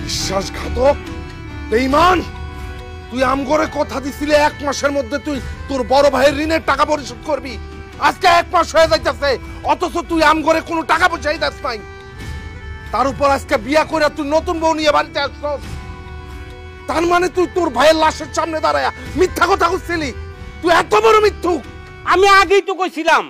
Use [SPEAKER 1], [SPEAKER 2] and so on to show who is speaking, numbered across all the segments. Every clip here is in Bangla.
[SPEAKER 1] বিশ্বাসঘাতক, বেঈমান। তুই আমগরে কথা দিছিলি 1 মাসের মধ্যে তুই তোর বড় ভাইয়ের ঋণের টাকা পরিশোধ করবি। আজকে 1 মাস হয়ে যাইতেছে, অথচ তুই আমগরে কোনো টাকা পয়সাই দিস নাই। তার উপর আজকে বিয়া করে তুই নতুন বউ নিয়ে বাড়িতে আসছস। তার মানে তুই তোর ভাইয়ের লাশের সামনে দাঁড়ায়া মিথ্যা কথা কইছিলি। তুই এত বড় মিথ্যুক।
[SPEAKER 2] আমি আগেই তো কইছিলাম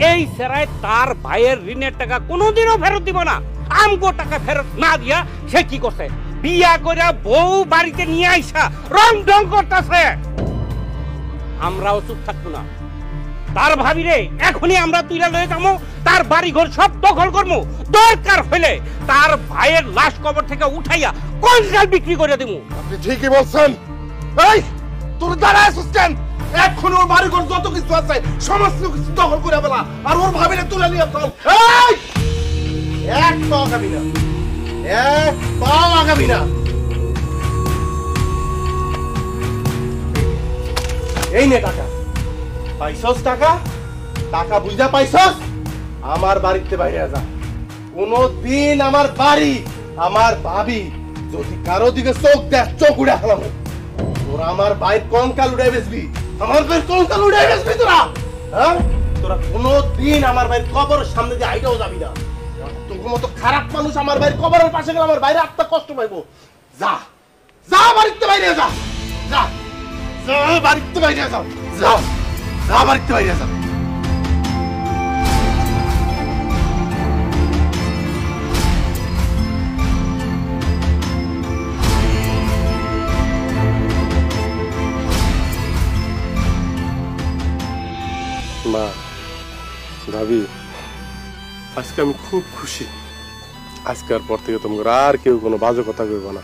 [SPEAKER 2] এই সেরায় তার ভাইয়ের ঋণের টাকা কোনোদিনও ফেরত দিব না। আমগো টাকা ফেরত না দিয়া সে কি করছে, বিয়া করে বউ বাড়িতে নিয়ে আইসা রং ঢং করতেছে। আমরাও চুপ থাকবো না। তার ভাবি রে এখনই আমরা তুইলা লয়ে যাবো, তার বাড়ি ঘর সব দখল করবো। দরকার হইলে তার ভাইয়ের লাশ কবর থেকে উঠাইয়া কনসাল বিক্রি করে দেবো।
[SPEAKER 1] আপনি ঠিকই বলছেন। এই তোর দাঁড়ায় আসছিস কেন? এখন ওর বাড়ি ঘর যত কিছু আছে সমস্ত কিছু দখল করে ফেলা, আর ওর ভাবিরে তুলে নিয়ে চল। এই এক পাও আগাবি না, এক পাও আগাবি না। এই নে টাকা। পাইছস টাকা? টাকা বুঝা পাইছস? আমার বাড়িতে বাইরে যা। কোনদিন আমার বাড়ি, আমার ভাবি যদি কারো দিকে চোখ দেখ, চোখ উড়ে ফেলাবো। তোরা আমার বাইর কঙ্কাল উড়াই বেসবি, আমার বাইর কঙ্কাল উড়াই বেসবি তোরা। হ্যাঁ, তোরা কোনদিন আমার বাইর কবরের সামনে দিয়ে আইটাও যাবি না। তোর মতো খারাপ মানুষ আমার বাইর কবরের পাশে গেলে আমার বাইরে আত্মা কষ্ট পাইবো। যা যা, বাড়িতে বাইরে যা, যা যা, বাড়িতে বাইরে যা, যা যা, বাড়িতে বাইরে যা।
[SPEAKER 3] মা, ভাবি, আজকে আমি খুব খুশি। আজকের পর থেকে তোমরা আর কেউ কোনো বাজে কথা কইব না।